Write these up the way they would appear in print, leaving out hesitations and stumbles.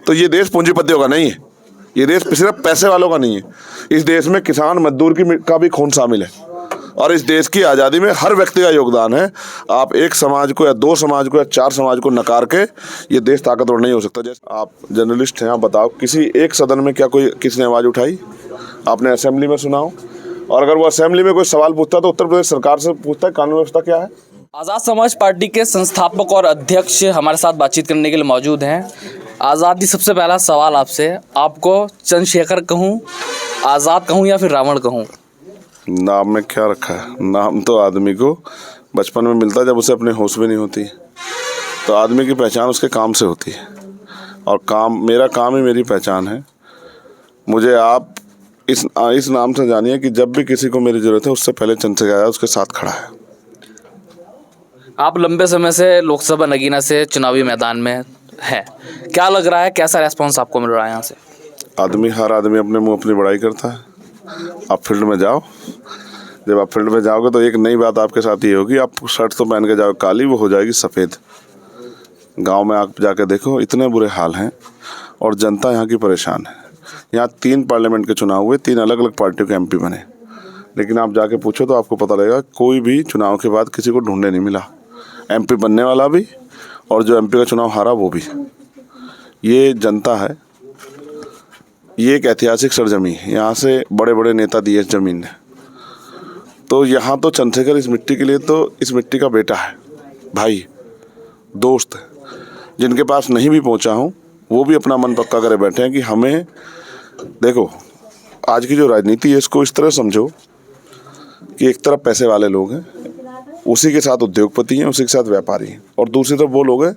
तो ये देश पूंजीपतियों का नहीं है, ये देश सिर्फ पैसे वालों का नहीं है। इस देश में किसान मजदूर का भी खून शामिल है और इस देश की आज़ादी में हर व्यक्ति का योगदान है। आप एक समाज को या दो समाज को या चार समाज को नकार के ये देश ताकतवर नहीं हो सकता। जैसे आप जर्नलिस्ट हैं, आप बताओ किसी एक सदन में क्या कोई किसी ने आवाज़ उठाई? आपने असेंबली में सुना हो? और अगर वो असेंबली में कोई सवाल पूछता तो उत्तर प्रदेश सरकार से पूछता है कानून व्यवस्था क्या है। आज़ाद समाज पार्टी के संस्थापक और अध्यक्ष हमारे साथ बातचीत करने के लिए मौजूद हैं। आज़ादी, सबसे पहला सवाल आपसे, आपको चंद्रशेखर कहूँ, आज़ाद कहूँ या फिर रावण कहूँ? नाम में क्या रखा है? नाम तो आदमी को बचपन में मिलता है जब उसे अपने होश भी नहीं होती। तो आदमी की पहचान उसके काम से होती है और मेरा काम ही मेरी पहचान है। मुझे आप इस नाम से जानिए कि जब भी किसी को मेरी ज़रूरत है उससे पहले चंद्रशेखर आज़ाद उसके साथ खड़ा है। आप लंबे समय से लोकसभा नगीना से चुनावी मैदान में हैं, क्या लग रहा है, कैसा रेस्पॉन्स आपको मिल रहा है यहाँ से? हर आदमी अपने मुंह अपनी बड़ाई करता है। आप फील्ड में जाओ, जब आप फील्ड में जाओगे तो एक नई बात आपके साथ ये होगी, आप शर्ट तो पहन के जाओ काली, वो हो जाएगी सफ़ेद। गांव में आप जाके देखो, इतने बुरे हाल हैं और जनता यहाँ की परेशान है। यहाँ 3 पार्लियामेंट के चुनाव हुए, 3 अलग अलग पार्टियों के MP बने, लेकिन आप जाके पूछो तो आपको पता लगेगा कोई भी चुनाव के बाद किसी को ढूंढने नहीं मिला। MP बनने वाला भी और जो MP का चुनाव हारा वो भी। ये जनता है, ये एक ऐतिहासिक सरजमी है, यहाँ से बड़े बड़े नेता दिए इस जमीन ने। तो यहाँ तो चंद्रशेखर इस मिट्टी के लिए तो इस मिट्टी का बेटा है, भाई, दोस्त है। जिनके पास नहीं भी पहुँचा हूँ वो भी अपना मन पक्का करे बैठे हैं कि हमें, देखो आज की जो राजनीति है इसको इस तरह समझो कि एक तरफ पैसे वाले लोग हैं, उसी के साथ उद्योगपति हैं, उसी के साथ व्यापारी हैं, और दूसरी तरफ वो लोग हैं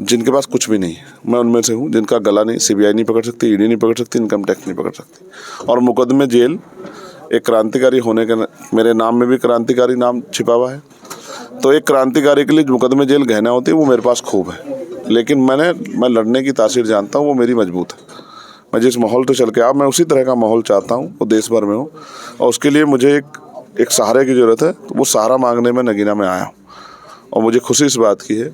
जिनके पास कुछ भी नहीं है। मैं उनमें से हूँ, जिनका गला नहीं CBI नहीं पकड़ सकती, ED नहीं पकड़ सकती, इनकम टैक्स नहीं पकड़ सकती, और मुकदमे जेल। एक क्रांतिकारी होने के मेरे नाम में भी क्रांतिकारी नाम छिपा हुआ है। तो एक क्रांतिकारी के लिए मुकदमे जेल गहना होती है, वो मेरे पास खूब है, लेकिन मैं लड़ने की तासीर जानता हूँ, वो मेरी मजबूत है। मैं जिस माहौल से चल के मैं उसी तरह का माहौल चाहता हूँ, वो देश भर में हो, और उसके लिए मुझे एक सहारे की ज़रूरत है। तो वो सहारा मांगने में नगीना में आया हूँ, और मुझे खुशी इस बात की है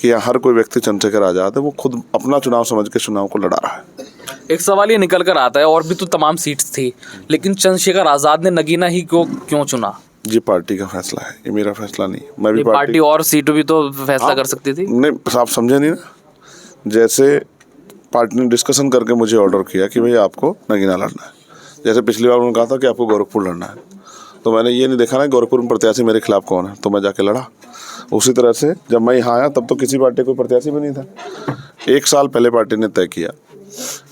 कि यहाँ हर कोई व्यक्ति चंद्रशेखर आज़ाद है, वो खुद अपना चुनाव समझ के चुनाव को लड़ा रहा है। एक सवाल ये निकल कर आता है, और भी तो तमाम सीट्स थी, लेकिन चंद्रशेखर आज़ाद ने नगीना ही क्यों चुना? ये पार्टी का फैसला है, ये मेरा फैसला नहीं। मैं भी पार्टी और सीटों भी तो फैसला कर सकती थी। नहीं, आप समझे नहीं ना। जैसे पार्टी ने डिस्कशन करके मुझे ऑर्डर किया कि भाई आपको नगीना लड़ना है, जैसे पिछली बार उन्होंने कहा था कि आपको गोरखपुर लड़ना है, तो मैंने ये नहीं देखा ना गोरखपुर में प्रत्याशी मेरे खिलाफ कौन है, तो मैं जाके लड़ा। उसी तरह से जब मैं यहाँ आया तब तो किसी पार्टी को प्रत्याशी भी नहीं था। 1 साल पहले पार्टी ने तय किया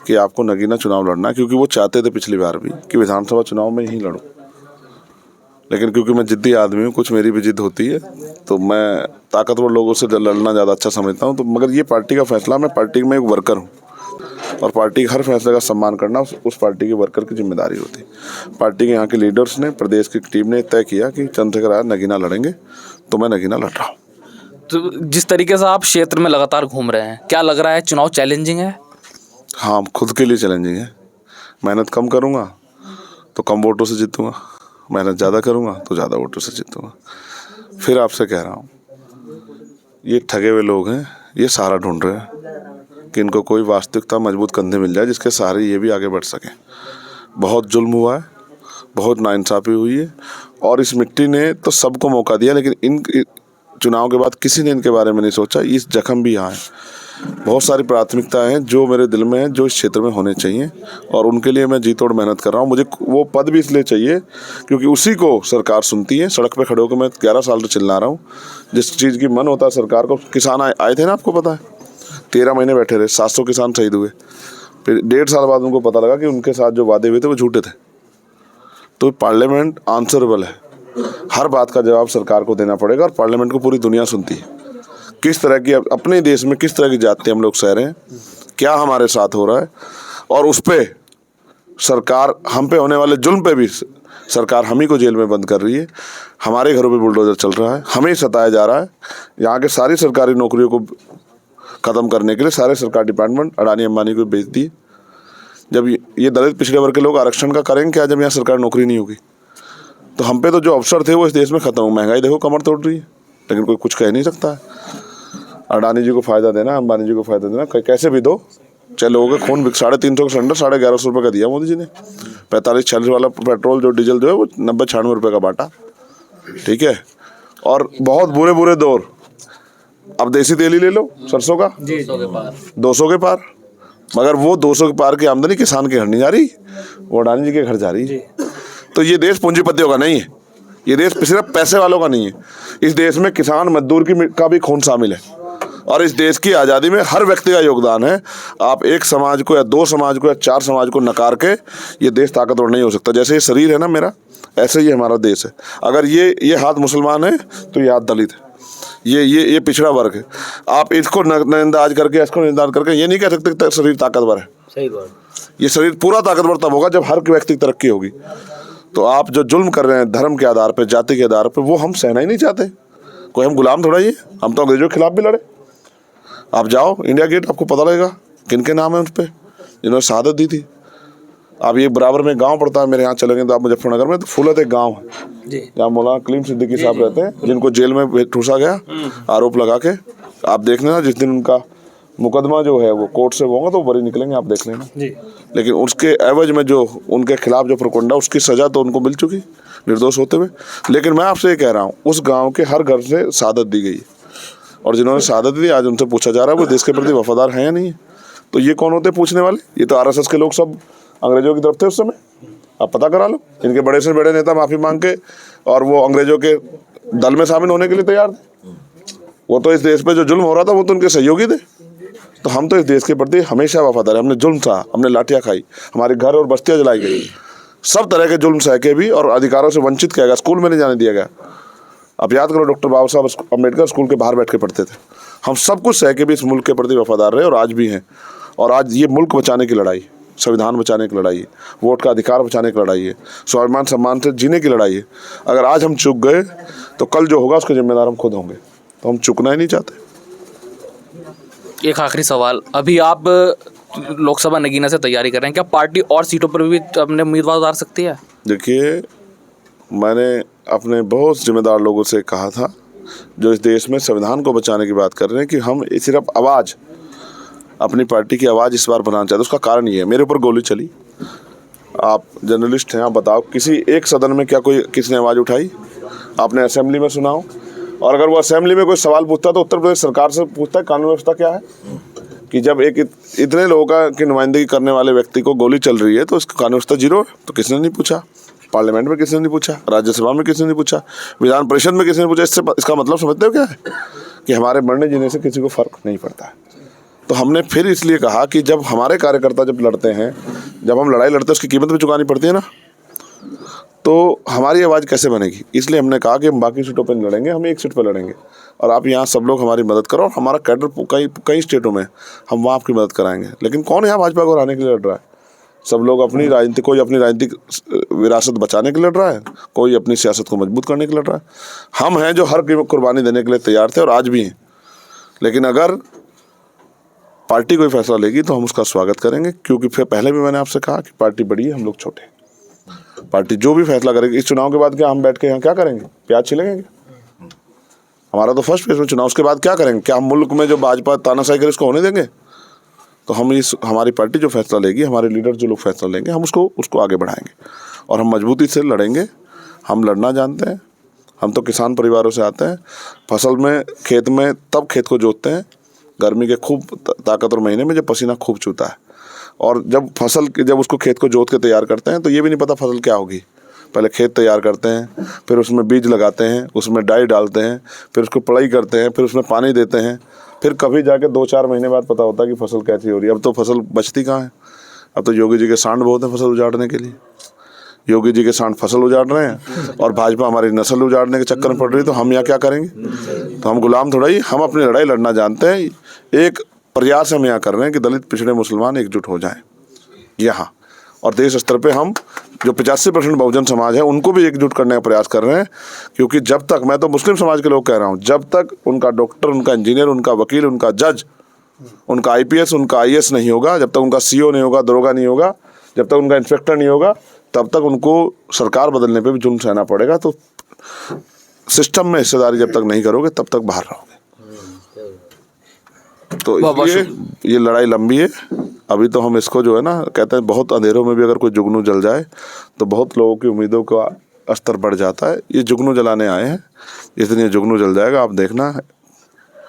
कि आपको नगीना चुनाव लड़ना है, क्योंकि वो चाहते थे पिछली बार भी कि विधानसभा चुनाव में यहीं लड़ूं, लेकिन क्योंकि मैं जिद्दी आदमी हूँ, कुछ मेरी भी जिद होती है, तो मैं ताकतवर लोगों से लड़ना ज़्यादा अच्छा समझता हूँ। तो मगर ये पार्टी का फैसला, मैं पार्टी में एक वर्कर हूँ और पार्टी के हर फैसले का सम्मान करना उस पार्टी के वर्कर की जिम्मेदारी होती है। पार्टी के यहाँ के लीडर्स ने, प्रदेश की टीम ने तय किया कि चंद्रशेखर आज़ाद नगीना लड़ेंगे, तो मैं नगीना लड़ रहा हूँ। तो जिस तरीके से आप क्षेत्र में लगातार घूम रहे हैं, क्या लग रहा है चुनाव चैलेंजिंग है? हाँ, खुद के लिए चैलेंजिंग है। मेहनत कम करूँगा तो कम वोटों से जीतूँगा, मेहनत ज़्यादा करूँगा तो ज़्यादा वोटों से जीतूँगा। फिर आपसे कह रहा हूँ, ये ठगे हुए लोग हैं, ये सहारा ढूंढ रहे हैं कि इनको कोई वास्तविकता मजबूत कंधे मिल जाए जिसके सहारे ये भी आगे बढ़ सकें। बहुत जुल्म हुआ है, बहुत नाइंसाफ़ी हुई है, और इस मिट्टी ने तो सबको मौका दिया, लेकिन इन चुनाव के बाद किसी ने इनके बारे में नहीं सोचा। इस जख्म भी यहाँ है। बहुत सारी प्राथमिकताएं हैं जो मेरे दिल में हैं, जो इस क्षेत्र में होने चाहिए, और उनके लिए मैं जी तोड़ मेहनत कर रहा हूँ। मुझे वो पद भी इसलिए चाहिए क्योंकि उसी को सरकार सुनती है। सड़क पे खड़े होकर मैं 11 साल से चिल्ला रहा हूँ, जिस चीज़ की मन होता है सरकार को। किसान आए थे ना, आपको पता है, 13 महीने बैठे रहे, 700 किसान शहीद हुए। फिर 1.5 साल बाद उनको पता लगा कि उनके साथ जो वादे हुए थे वो झूठे थे। तो पार्लियामेंट आंसरेबल है, हर बात का जवाब सरकार को देना पड़ेगा, और पार्लियामेंट को पूरी दुनिया सुनती है। किस तरह की अपने देश में किस तरह की जाति हम लोग सह रहे हैं, क्या हमारे साथ हो रहा है, और उस पे सरकार, हम पे होने वाले जुल्म पे भी सरकार हम ही को जेल में बंद कर रही है। हमारे घरों पे बुलडोजर चल रहा है, हमें सताया जा रहा है। यहाँ के सारी सरकारी नौकरियों को ख़त्म करने के लिए सारे सरकारी डिपार्टमेंट अडानी अंबानी को बेच दिए। जब ये दलित पिछड़े वर्ग के लोग आरक्षण का करेंगे क्या जब यहाँ सरकारी नौकरी नहीं होगी? तो हम पे तो जो अवसर थे वो इस देश में ख़त्म हो। महंगाई देखो कमर तोड़ रही है, लेकिन कोई कुछ कह नहीं सकता है। अडानी जी को फ़ायदा देना, अंबानी जी को फ़ायदा देना, कैसे भी दो, चाहे लोगों के खून 350 का सिलेंडर 1150 रुपये का दिया मोदी जी ने। 45-46 वाला पेट्रोल जो डीजल जो है वो 90-96 रुपये का बांटा, ठीक है। और बहुत बुरे बुरे दौर, अब देसी तेल ही ले लो सरसों का 200 के पार, मगर वो 200 के पार की आमदनी किसान के घर नहीं जा रही, वो अडानी जी के घर जा रही है। तो ये देश पूंजीपतियों का नहीं है, ये देश सिर्फ पैसे वालों का नहीं है। इस देश में किसान मजदूर का भी खून शामिल है, और इस देश की आज़ादी में हर व्यक्ति का योगदान है। आप एक समाज को या 2 समाज को या 4 समाज को नकार के ये देश ताकतवर नहीं हो सकता। जैसे ये शरीर है ना मेरा, ऐसे ही हमारा देश है। अगर ये हाथ मुसलमान है तो ये हाथ दलित है, ये पिछड़ा वर्ग है। आप इसको नजरअंदाज करके, इसको नजरअंदाज करके ये नहीं कह सकते कि शरीर ताकतवर है। सही बात। ये शरीर पूरा ताकतवर तब होगा जब हर व्यक्ति की तरक्की होगी। तो आप जो जुल्म कर रहे हैं धर्म के आधार पर, जाति के आधार पर, वो हम सहना ही नहीं चाहते। कोई हम गुलाम थोड़ा ही है, हम तो अंग्रेजों के खिलाफ भी लड़े। आप जाओ इंडिया गेट, आपको पता लगेगा किन के नाम है उस पर जिन्होंने शहादत दी थी। अब ये बराबर में गांव पड़ता है मेरे यहाँ चलेंगे तो आप मुजफ्फरनगर में, तो फुलत एक गांव है जहाँ मौलाना कलीम सिद्दीकी साहब रहते हैं, जिनको जेल में ठूसा गया आरोप लगा के। आप देख लेना जिस दिन उनका मुकदमा जो है वो कोर्ट से होगा तो बरी निकलेंगे, आप देख लेना। लेकिन उसके एवज में जो उनके खिलाफ जो प्रकंडा, उसकी सजा तो उनको मिल चुकी निर्दोष होते हुए। लेकिन मैं आपसे ये कह रहा हूँ, उस गाँव के हर घर से शहादत दी गई है, और जिन्होंने शहादत दी आज उनसे पूछा जा रहा है वो देश के प्रति वफादार हैं या नहीं है। तो ये कौन होते पूछने वाले? ये तो RSS के लोग सब अंग्रेजों की तरफ थे उस समय, आप पता करा लो। इनके बड़े से बड़े नेता माफ़ी मांग के और वो अंग्रेजों के दल में शामिल होने के लिए तैयार थे। वो तो इस देश पे जो जुल्म हो रहा था वो तो उनके सहयोगी थे। तो हम तो इस देश के प्रति हमेशा वफादार है। हमने जुल्म सहा, हमने लाठियाँ खाई, हमारे घर और बस्तियाँ जलाई गई, सब तरह के जुल्म सह के भी, और अधिकारों से वंचित किया गया, स्कूल में नहीं जाने दिया गया। आप याद करो डॉक्टर बाबा साहब अम्बेडकर स्कूल के बाहर बैठ के पढ़ते थे। हम सब कुछ सह के भी इस मुल्क के प्रति वफादार रहे और आज भी हैं। और आज ये मुल्क बचाने की लड़ाई, संविधान बचाने की लड़ाई है, वोट का अधिकार बचाने की लड़ाई है, स्वाभिमान सम्मान से जीने की लड़ाई है। अगर आज हम चूक गए तो कल जो होगा उसके जिम्मेदार हम खुद होंगे, तो हम चुकना ही नहीं चाहते। एक आखिरी सवाल, अभी आप लोकसभा नगीना से तैयारी कर रहे हैं, क्या पार्टी और सीटों पर भी अपने उम्मीदवार उतार सकती है? देखिए, मैंने अपने बहुत जिम्मेदार लोगों से कहा था जो इस देश में संविधान को बचाने की बात कर रहे हैं कि हम सिर्फ आवाज़, अपनी पार्टी की आवाज़ इस बार बनाना चाहते। उसका कारण ये है, मेरे ऊपर गोली चली। आप जर्नलिस्ट हैं, आप बताओ किसी एक सदन में क्या कोई किसने आवाज़ उठाई? आपने असेंबली में सुना हो? और अगर वो असेंबली में कोई सवाल पूछता तो उत्तर प्रदेश सरकार से पूछता है कानून व्यवस्था क्या है, कि जब एक इतने लोगों की नुमाइंदगी करने वाले व्यक्ति को गोली चल रही है तो उसकी कानून व्यवस्था जीरो है। तो किसने नहीं पूछा? पार्लियामेंट में किसने नहीं पूछा? राज्यसभा में किसने नहीं पूछा? विधान परिषद में किसने नहीं पूछा? इसका मतलब समझते हो क्या है? कि हमारे मरने जीने से किसी को फर्क नहीं पड़ता है। तो हमने फिर इसलिए कहा कि जब हमारे कार्यकर्ता जब लड़ते हैं, जब हम लड़ाई लड़ते हैं, उसकी कीमत भी चुकानी पड़ती है ना, तो हमारी आवाज़ कैसे बनेगी? इसलिए हमने कहा कि हम बाकी सीटों पर नहीं लड़ेंगे, हम एक सीट पर लड़ेंगे। और आप यहाँ सब लोग हमारी मदद करो, और हमारा कैडर कई स्टेटों में, हम वहाँ आपकी मदद कराएंगे। लेकिन कौन यहाँ भाजपा को हराने के लिए लड़ रहा है? सब लोग अपनी राजनीति, कोई अपनी राजनीतिक विरासत बचाने के लिए लड़ रहा है, कोई अपनी सियासत को मजबूत करने के लिए लड़ रहा है। हम हैं जो हर कुर्बानी देने के लिए तैयार थे और आज भी हैं। लेकिन अगर पार्टी कोई फैसला लेगी तो हम उसका स्वागत करेंगे, क्योंकि फिर पहले भी मैंने आपसे कहा कि पार्टी बड़ी है, हम लोग छोटे हैं। पार्टी जो भी फैसला करेगी, इस चुनाव के बाद क्या हम बैठ के यहाँ क्या करेंगे? प्याज छिलेंगे? हमारा तो फर्स्ट फेज में चुनाव, उसके बाद क्या करेंगे? क्या हम मुल्क में जो भाजपा तानाशाही करे उसको होने देंगे? तो हम हमारी पार्टी जो फैसला लेगी, हमारे लीडर जो लोग फैसला लेंगे, हम उसको आगे बढ़ाएंगे और हम मजबूती से लड़ेंगे। हम लड़ना जानते हैं, हम तो किसान परिवारों से आते हैं। फसल में, खेत में तब खेत को जोतते हैं गर्मी के खूब ताकतवर महीने में, जब पसीना खूब चूता है। और जब उसको खेत को जोत के तैयार करते हैं तो ये भी नहीं पता फसल क्या होगी। पहले खेत तैयार करते हैं, फिर उसमें बीज लगाते हैं, उसमें डाई डालते हैं, फिर उसको पड़ाई करते हैं, फिर उसमें पानी देते हैं, फिर कभी जाके 2-4 महीने बाद पता होता है कि फसल कैसी हो रही है। अब तो फसल बचती कहाँ है? अब तो योगी जी के सांड बहुत हैं फसल उजाड़ने के लिए। योगी जी के सांड फसल उजाड़ रहे हैं और भाजपा हमारी नस्ल उजाड़ने के चक्कर में पड़ रही है। तो हम यहाँ क्या करेंगे? तो हम गुलाम थोड़ा ही, हम अपनी लड़ाई लड़ना जानते हैं। एक प्रयास हम यहाँ कर रहे हैं कि दलित, पिछड़े, मुसलमान एकजुट हो जाएं यहाँ, और देश स्तर पे हम जो 85% बहुजन समाज है उनको भी एकजुट करने का प्रयास कर रहे हैं। क्योंकि जब तक, मैं तो मुस्लिम समाज के लोग कह रहा हूँ, जब तक उनका डॉक्टर, उनका इंजीनियर, उनका वकील, उनका जज, उनका IPS, उनका IAS नहीं होगा, जब तक उनका CO नहीं होगा, दरोगा नहीं होगा, जब तक उनका इंस्पेक्टर नहीं होगा, तब तक उनको सरकार बदलने पे भी जुल्म सहना पड़ेगा। तो सिस्टम में हिस्सेदारी जब तक नहीं करोगे तब तक बाहर रहोगे। तो बहुत इसलिए ये लड़ाई लंबी है। अभी तो हम इसको जो है ना कहते हैं, बहुत अंधेरों में भी अगर कोई जुगनू जल जाए तो बहुत लोगों की उम्मीदों का स्तर बढ़ जाता है। ये जुगनू जलाने आए हैं, इस दिन ये जुगनू जल जाएगा, आप देखना,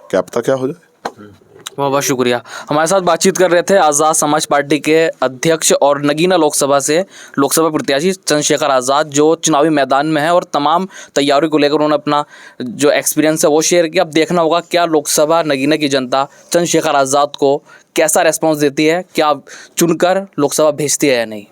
क्या पता क्या हो जाए। बहुत बहुत शुक्रिया। हमारे साथ बातचीत कर रहे थे आज़ाद समाज पार्टी के अध्यक्ष और नगीना लोकसभा से लोकसभा प्रत्याशी चंद्रशेखर आज़ाद, जो चुनावी मैदान में है और तमाम तैयारी को लेकर उन्होंने अपना जो एक्सपीरियंस है वो शेयर किया। अब देखना होगा क्या लोकसभा नगीना की जनता चंद्रशेखर आज़ाद को कैसा रेस्पॉन्स देती है, क्या चुनकर लोकसभा भेजती है या नहीं।